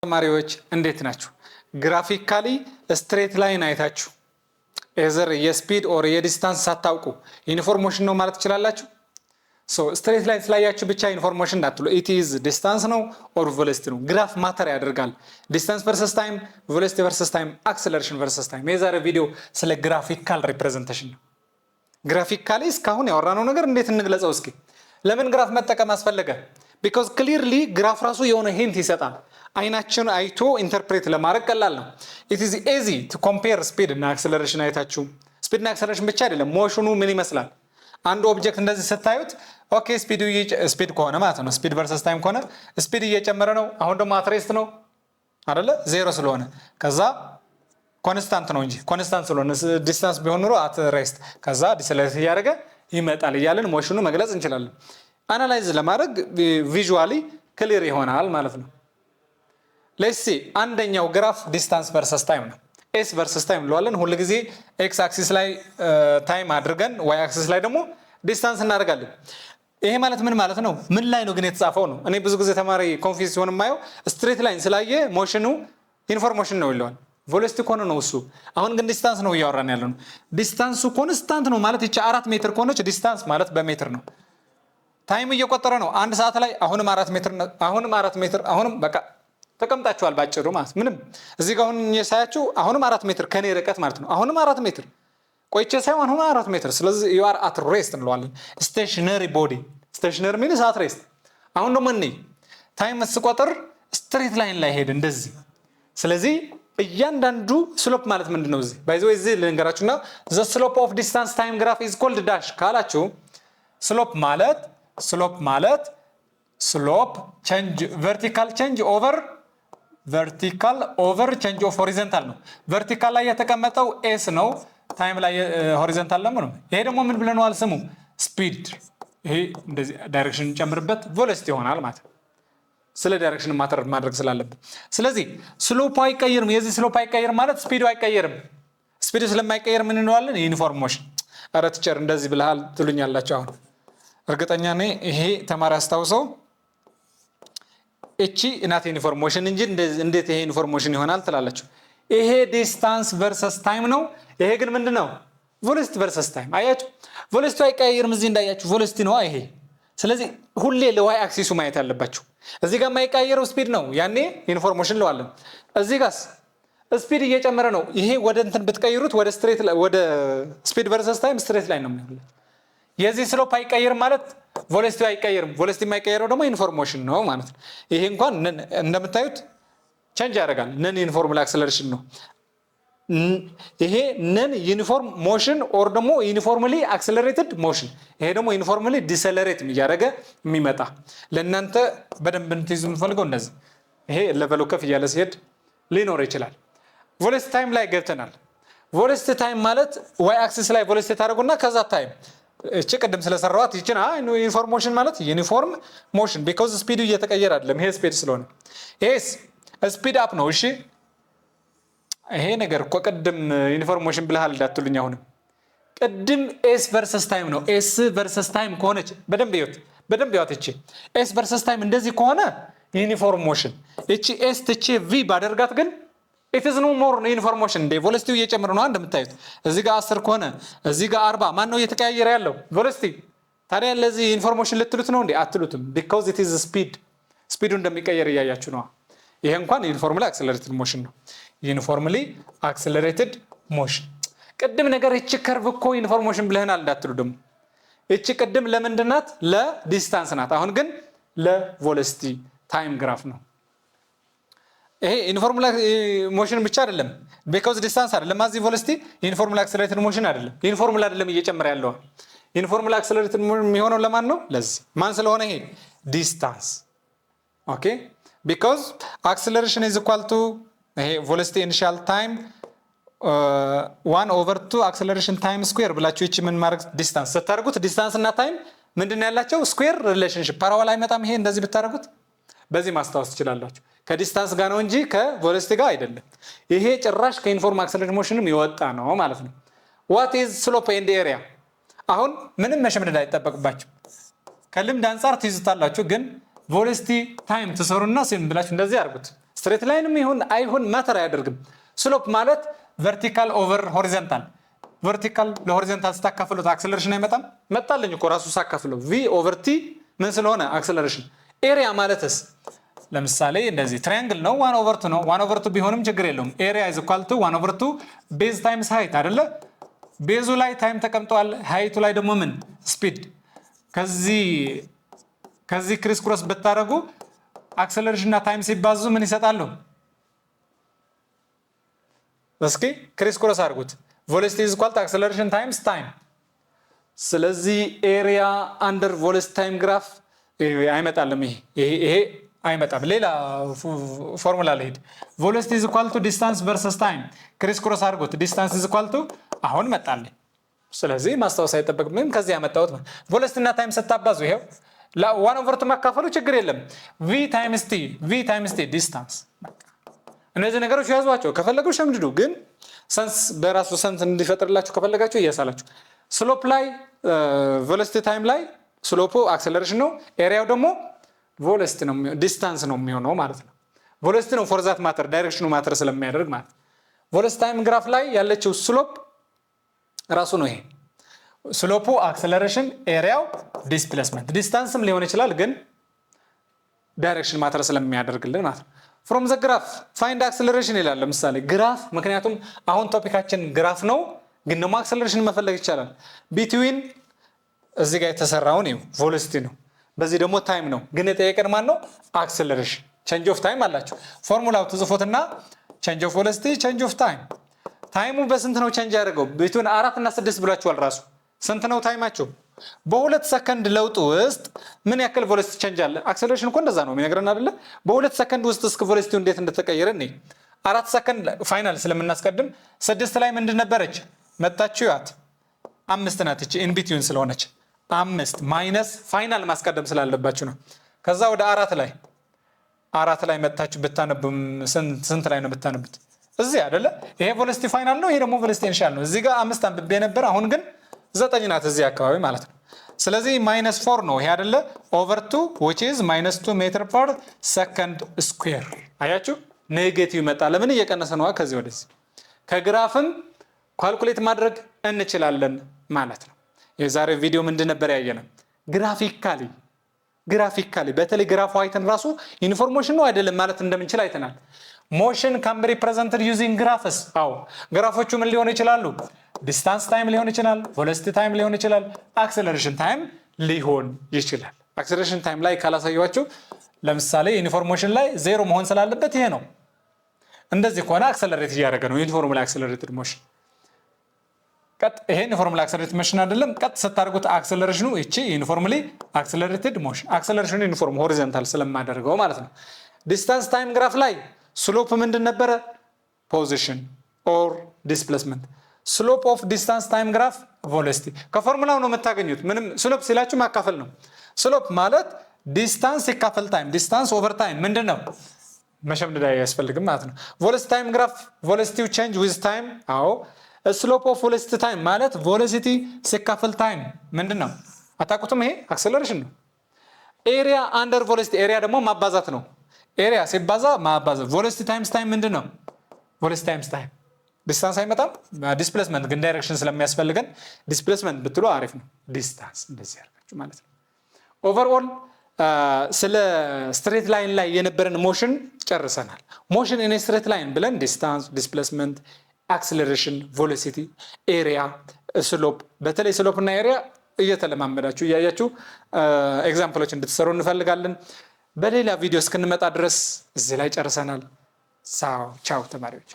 ተማሪዎች እንዴት ናችሁ? ግራፊካሊ ስትሬት ላይን አይታችሁ ኤዘር የስፒድ ኦር የዲስታንስ ሳታውቁ ኢንፎርሜሽን ነው ማለት ትችላላችሁ። ስትሬት ላይን ስላያችሁ ብቻ ኢንፎርሜሽን እንዳትሉ። ኢት ኢዝ ዲስታንስ ነው ኦር ቬሎሲቲ ነው። ግራፍ ማተር ያደርጋል። ዲስታንስ ቨርሰስ ታይም፣ ቬሎሲቲ ቨርሰስ ታይም፣ አክሰለሬሽን ቨርሰስ ታይም። የዛሬ ቪዲዮ ስለ ግራፊካል ሪፕሬዘንቴሽን ነው። ግራፊካሊ እስካሁን ያወራነው ነገር እንዴት እንግለጸው እስኪ? ለምን ግራፍ መጠቀም አስፈለገ? ቢኮዝ ክሊርሊ ግራፍ ራሱ የሆነ ሂንት ይሰጣል። አይናችን አይቶ ኢንተርፕሬት ለማድረግ ቀላል ነው። ኢት ኢዝ ኢዚ ቱ ኮምፔር ስፒድ እና አክሰለሬሽን አይታችሁ። ስፒድ እና አክሰለሬሽን ብቻ አይደለም፣ ሞሽኑ ምን ይመስላል? አንድ ኦብጀክት እንደዚህ ስታዩት ኦኬ ስፒድ ከሆነ ማለት ነው፣ ስፒድ ቨርሰስ ታይም ከሆነ ስፒድ እየጨመረ ነው። አሁን ደግሞ አትሬስት ነው አይደለ? ዜሮ ስለሆነ ከዛ ኮንስታንት ነው እንጂ ኮንስታንት ስለሆነ ዲስታንስ ቢሆን ኑሮ አትሬስት ከዛ ዲስሌት እያደረገ ይመጣል እያለን ሞሽኑ መግለጽ እንችላለን። አናላይዝ ለማድረግ ቪዥዋሊ ክሊር ይሆናል ማለት ነው። ሌትስ ሲ አንደኛው ግራፍ ዲስታንስ ቨርሰስ ታይም ነው። ኤስ ቨርሰስ ታይም እንለዋለን። ሁሉ ጊዜ ኤክስ አክሲስ ላይ ታይም አድርገን ዋይ አክሲስ ላይ ደግሞ ዲስታንስ እናደርጋለን። ይሄ ማለት ምን ማለት ነው? ምን ላይ ነው ግን የተጻፈው ነው? እኔ ብዙ ጊዜ ተማሪ ኮንፊውዝ ሲሆን የማየው ስትሬት ላይን ስላየ ሞሽኑ ኢንፎርሜሽን ነው ይለዋል። ቬሎሲቲ ከሆነ ነው እሱ። አሁን ግን ዲስታንስ ነው እያወራን ያለው ነው። ዲስታንሱ ኮንስታንት ነው ማለት ይቻ 4 ሜትር ከሆነች ዲስታንስ ማለት በሜትር ነው። ታይም እየቆጠረ ነው። አንድ ሰዓት ላይ አሁንም 4 ሜትር አሁንም 4 ሜትር አሁንም በቃ ተቀምጣችኋል ባጭሩ ማለት ምንም። እዚህ ጋር አሁን ሳያችሁ አሁንም 4 ሜትር ከኔ ርቀት ማለት ነው። አሁንም 4 ሜትር ቆይቼ ሳይሆን አሁንም 4 ሜትር። ስለዚህ you are at rest እንለዋለን። ስቴሽነሪ ቦዲ ስቴሽነሪ ሚንስ at rest። አሁን ደግሞ እኔ ታይም ስቆጥር ስትሬት ላይን ላይ ሄድ እንደዚህ። ስለዚህ እያንዳንዱ ስሎፕ ማለት ምንድነው? እዚህ ባይ ዘ ወይ እዚህ ልንገራችሁና the slope of distance time graph is called dash ካላችሁ ስሎፕ ማለት ስሎፕ ቼንጅ ቨርቲካል ቼንጅ ኦቨር ቼንጅ ኦፍ ሆሪዞንታል ነው። ቨርቲካል ላይ የተቀመጠው ኤስ ነው፣ ታይም ላይ ሆሪዞንታል ነው። ይሄ ደግሞ ምን ብለናል ስሙ? ስፒድ። ይሄ እንደዚህ ዳይሬክሽን ጨምርበት ቬሎሲቲ ይሆናል ማለት ነው። ስለ ዳይሬክሽን ማድረግ ስላለብን ስለዚህ ስሎፕ አይቀየርም። የዚህ ስሎፕ አይቀየርም ማለት ስፒዱ አይቀየርም። ስፒዱ ስለማይቀየር ምን እንለዋለን? ዩኒፎርም ሞሽን። ኧረ ቲቸር እንደዚህ ብለሃል ትሉኛላችሁ። አሁን እርግጠኛ ነኝ ይሄ ተማሪ አስታውሰው እቺ እናት ኢንፎርሜሽን እንጂ እንዴት ይሄ ኢንፎርሜሽን ይሆናል ትላላችሁ። ይሄ ዲስታንስ ቨርሰስ ታይም ነው። ይሄ ግን ምንድነው? ቬሎሲቲ ቨርሰስ ታይም። አያችሁ ቬሎሲቲ አይቀየርም። እዚህ እንዳያችሁ ቬሎሲቲ ነው ይሄ። ስለዚህ ሁሌ ለዋይ አክሲሱ ማየት አለባችሁ። እዚህ ጋር የማይቀየረው ስፒድ ነው፣ ያኔ ኢንፎርሜሽን ለዋለን። እዚህ ጋርስ ስፒድ እየጨመረ ነው። ይሄ ወደ እንትን ብትቀይሩት ወደ ስፒድ ቨርሰስ ታይም ስትሬት ላይ ነው የሚሆነው። የዚህ ስሎፕ አይቀየርም ማለት ቬሎሲቲ አይቀየርም። ቬሎሲቲ የማይቀየረው ደግሞ ኢንፎርሜሽን ነው ማለት ነው። ይሄ እንኳን እንደምታዩት ቼንጅ ያደርጋል። ነን ዩኒፎርም አክሰለሬሽን ነው ይሄ። ነን ዩኒፎርም ሞሽን ኦር ደግሞ ዩኒፎርምሊ አክሰለሬትድ ሞሽን። ይሄ ደግሞ ዩኒፎርምሊ ዲሰለሬት እያደረገ የሚመጣ ለእናንተ በደንብ እንትይዙ የምፈልገው እንደዚህ። ይሄ ለቨሉ ከፍ እያለ ሲሄድ ሊኖር ይችላል። ቬሎሲቲ ታይም ላይ ገብተናል። ቬሎሲቲ ታይም ማለት ዋይ አክሲስ ላይ ቬሎሲቲ ታደርጉና ከዛ ታይም እቺ ቅድም ስለሰራዋት ይችና ኢንፎርሜሽን ማለት ዩኒፎርም ሞሽን ቢኮዝ ስፒዱ እየተቀየረ አይደለም። ይሄ ስፒድ ስለሆነ ይሄስ ስፒድ አፕ ነው። እሺ ይሄ ነገር እኮ ቅድም ኢንፎርሜሽን ብለሃል እንዳትሉኝ። አሁንም ቅድም ኤስ ቨርሰስ ታይም ነው። ኤስ ቨርሰስ ታይም ከሆነች በደንብ ይወት እቺ ኤስ ቨርሰስ ታይም እንደዚህ ከሆነ ዩኒፎርም ሞሽን። እቺ ኤስ ትቼ ቪ ባደርጋት ግን it is no more information። እንደ ቬሎሲቲው እየጨመረ ነው እንደምታዩት። እዚህ ጋር 10 ከሆነ እዚህ ጋር 40 ማን ነው እየተቀያየረ ያለው? ቬሎሲቲ። ታዲያ ለዚህ ኢንፎርሜሽን ልትሉት ነው እንዴ? አትሉትም። because it is speed። ስፒዱ እንደሚቀየር እያያችሁ ነው። ይሄ እንኳን ዩኒፎርምሊ አክሰለሬትድ ሞሽን ነው። ዩኒፎርምሊ አክሰለሬትድ ሞሽን። ቅድም ነገር እቺ ከርቭ እኮ ኢንፎርሜሽን ብለናል እንዳትሉ ደግሞ። እቺ ቅድም ለምንድን ናት? ለዲስታንስ ናት። አሁን ግን ለቬሎሲቲ ታይም ግራፍ ነው። ይሄ ዩኒፎርም ሞሽን ብቻ አይደለም። ቢኮዝ ዲስታንስ አይደለም ማዚ ቬሎሲቲ ዩኒፎርም አክሰለሬትድ ሞሽን አይደለም። ዩኒፎርም አይደለም እየጨመረ ያለው። ዩኒፎርም አክሰለሬትድ የሚሆነው ለማን ነው? ለዚህ ማን ስለሆነ ይሄ ዲስታንስ። ኦኬ ቢኮዝ አክሰለሬሽን ኢዝ ኢኳል ቱ ይሄ ቬሎሲቲ ኢኒሺያል ታይም 1/2 አክሰለሬሽን ታይም ስኩዌር ብላችሁ እቺ ምን ማድረግ ዲስታንስ ስታደርጉት ዲስታንስ እና ታይም ምንድነው ያላቸው? ስኩዌር ሪሌሽንሺፕ ፓራቦላ አይመጣም። ይሄ እንደዚህ ብታደርጉት በዚህ ማስታወስ ትችላላችሁ። ከዲስታንስ ጋር ነው እንጂ ከቬሎሲቲ ጋር አይደለም። ይሄ ጭራሽ ከዩኒፎርም አክሰለሬሽን ሞሽንም የወጣ ነው ማለት ነው። what is slope and area? አሁን ምንም መሸምደድ አይጠበቅባችሁ። ከልምድ አንፃር ትይዙታላችሁ። ግን ቬሎሲቲ ታይም ተሰሩና ሲም ብላችሁ እንደዚህ አድርጉት። ስትሬት ላይንም ይሁን አይሁን ማተር አያደርግም። ስሎፕ ማለት ቨርቲካል ኦቨር ሆሪዞንታል። ቨርቲካል ለሆሪዞንታል ስታካፍሉት አክሰለሬሽን አይመጣም? መጣልኝ እኮ ራሱ ሳካፍለው v ኦቨር t ምን ስለሆነ አክሰለሬሽን። ኤሪያ ማለትስ ለምሳሌ እንደዚህ ትራያንግል ነው 1 ኦቨር 2 ነው። 1 ኦቨር 2 ቢሆንም ችግር የለውም። ኤሪያ ኢዝ ኢኳል ቱ 1 ኦቨር 2 ቤዝ ታይምስ ሃይት አይደለ? ቤዙ ላይ ታይም ተቀምጧል፣ ሃይቱ ላይ ደግሞ ምን ስፒድ። ከዚህ ክሪስ ክሮስ ብታደርጉ አክሰለሬሽን እና ታይም ሲባዙ ምን ይሰጣሉ? እስኪ ክሪስ ክሮስ አድርጉት። ቬሎሲቲ ኢዝ ኢኳል ቱ አክሰለሬሽን ታይምስ ታይም። ስለዚህ ኤሪያ አንደር ቬሎሲቲ ታይም ግራፍ አይመጣልም። ይሄ አይመጣም። ሌላ ፎርሙላ ላይ ሄድ። ቬሎሲቲ ኢዝ ኢኳል ቱ ዲስታንስ ቨርሰስ ታይም። ክሪስ ክሮስ አድርጉት። ዲስታንስ ኢዝ ኢኳል ቱ አሁን መጣልኝ። ስለዚህ ማስታወስ አይጠበቅም። ከዚህ ያመጣሁት ቬሎሲቲ እና ታይም ስታባዙ ይሄው 1 ኦቨር 2 ማካፈሉ ችግር የለም። v ታይምስ t ዲስታንስ። እነዚህ ነገሮች ያዟቸው። ከፈለጉ ሸምድዱ፣ ግን ሰንስ በራሱ ሰንስ እንዲፈጥርላችሁ ከፈለጋችሁ እያሳላችሁ። ስሎፕ ላይ ቬሎሲቲ ታይም ላይ ስሎፑ አክሰለሬሽን ነው፣ ኤሪያው ደግሞ ቬሎሲቲ ነው ዲስታንስ ነው የሚሆነው ማለት ነው። ቬሎሲቲ ነው ፎር ዛት ማተር ዳይሬክሽኑ ማተር ስለሚያደርግ ማለት ነው። ቬሎሲቲ ታይም ግራፍ ላይ ያለችው ስሎፕ ራሱ ነው ይሄ። ስሎፑ አክሰለሬሽን፣ ኤሪያው ዲስፕሌስመንት። ዲስታንስም ሊሆን ይችላል፣ ግን ዳይሬክሽን ማተር ስለሚያደርግልን ማለት ነው። ፍሮም ዘ ግራፍ ፋይንድ አክሰለሬሽን ይላል። ለምሳሌ ግራፍ፣ ምክንያቱም አሁን ቶፒካችን ግራፍ ነው፣ ግን ደግሞ አክሰለሬሽን መፈለግ ይቻላል። ቢትዊን እዚህ ጋር የተሰራውን ይኸው ቬሎሲቲ ነው፣ በዚህ ደግሞ ታይም ነው። ግን የጠየቀን ማን ነው? አክሰለሬሽን። ቼንጅ ኦፍ ታይም አላችሁ። ፎርሙላው ትጽፉትና ቼንጅ ኦፍ ቬሎሲቲ ቼንጅ ኦፍ ታይም። ታይሙ በስንት ነው ቼንጅ ያደርገው? ቢትዊን 4 እና 6 ብላችኋል ራሱ። ስንት ነው ታይማችሁ? በ2 ሰከንድ ለውጥ ውስጥ ምን ያክል ቬሎሲቲ ቼንጅ አለ? አክሰለሬሽን እኮ እንደዛ ነው የሚነግረን አይደለ? በ2 ሰከንድ ውስጥ እስከ ቬሎሲቲው እንዴት እንደተቀየረ እኔ 4 ሰከንድ ፋይናል ስለምናስቀድም 6 ላይ ምንድን ነበረች? መጣችሁ ያት 5 ናት እቺ ኢን ቢትዊን ስለሆነች 5 ማይነስ ፋይናል ማስቀደም ስላለባችሁ ነው። ከዛ ወደ 4 ላይ መጣችሁ ብታነቡም ስንት ላይ ነው ብታነቡት? እዚህ አይደለ? ይሄ ቬሎሲቲ ፋይናል ነው፣ ይሄ ደግሞ ቬሎሲቲ ኢኒሻል ነው። እዚህ ጋር 5 አንብቤ ነበር፣ አሁን ግን 9 ናት እዚህ አካባቢ ማለት ነው። ስለዚህ -4 ነው ይሄ አይደለ? ኦቨር 2 which is -2 ሜትር ፐር ሰከንድ ስኩዌር። አያችሁ ኔጌቲቭ መጣ። ለምን እየቀነሰ ነው? ከዚህ ወደዚህ ከግራፍም ካልኩሌት ማድረግ እንችላለን ማለት ነው። የዛሬ ቪዲዮ ምንድን ነበር ያየነው? ግራፊካሊ በተለይ ግራፉ አይተን ራሱ ኢንፎርሜሽን ነው አይደለም ማለት እንደምንችል አይተናል። ሞሽን ካን ቢ ሪፕሬዘንትድ ዩዚንግ ግራፍስ። አዎ ግራፎቹ ምን ሊሆኑ ይችላሉ? ዲስታንስ ታይም ሊሆን ይችላል፣ ቬሎሲቲ ታይም ሊሆን ይችላል፣ አክሰለሬሽን ታይም ሊሆን ይችላል። አክሰለሬሽን ታይም ላይ ካላሳየኋችሁ ለምሳሌ ኢንፎርሜሽን ላይ 0 መሆን ስላለበት ይሄ ነው። እንደዚህ ከሆነ አክሰለሬት እያደረገ ነው። ዩኒፎርም ላይ አክሰለሬትድ ሞሽን ቀጥ ይሄ ዩኒፎርም ላይ አክሰለሬትድ ሞሽን አይደለም። ቀጥ ስታደርጉት አክሰለሬሽኑ እቺ ዩኒፎርምሊ አክሰለሬትድ ሞሽን አክሰለሬሽኑ ዩኒፎርም ሆሪዞንታል ስለማደርገው ማለት ነው። ዲስታንስ ታይም ግራፍ ላይ ስሎፕ ምንድን ነበረ? ፖዚሽን ኦር ዲስፕሌስመንት። ስሎፕ ኦፍ ዲስታንስ ታይም ግራፍ ቬሎሲቲ ከፎርሙላው ነው የምታገኙት። ምንም ስሎፕ ሲላችሁ ማካፈል ነው። ስሎፕ ማለት ዲስታንስ ሲካፈል ታይም፣ ዲስታንስ ኦቨር ታይም ምንድን ነው? መሸምደድ አያስፈልግም ማለት ነው። ቬሎሲቲ ታይም ግራፍ ቬሎሲቲው ቼንጅ ዊዝ ታይም። አዎ ስሎፕ ኦፍ ቬሎሲቲ ታይም ማለት ቬሎሲቲ ሲካፈል ታይም ምንድን ነው? አታውቁትም? ይሄ አክሰለሬሽን ነው። ኤሪያ አንደር ቬሎሲቲ፣ ኤሪያ ደግሞ ማባዛት ነው። ኤሪያ ሲባዛ ማባዛት። ቬሎሲቲ ታይምስ ታይም ምንድን ነው? ቬሎሲቲ ታይምስ ታይም። ዲስታንስ አይመጣም። ዲስፕሌስመንት ግን ዳይሬክሽን ስለሚያስፈልገን ዲስፕሌስመንት ብትሉ አሪፍ ነው። ዲስታንስ እንደዚህ ያርጋችሁ ማለት ነው። ኦቨርኦል ስለ ስትሬት ላይን ላይ የነበረን ሞሽን ጨርሰናል። ሞሽን ኢን ስትሬት ላይን ብለን ዲስታንስ፣ ዲስፕሌስመንት፣ አክሰለሬሽን፣ ቬሎሲቲ፣ ኤሪያ፣ ስሎፕ። በተለይ ስሎፕ እና ኤሪያ እየተለማመዳችሁ እያያችሁ ኤግዛምፕሎች እንድትሰሩ እንፈልጋለን። በሌላ ቪዲዮ እስክንመጣ ድረስ እዚህ ላይ ጨርሰናል። ቻው ተማሪዎች።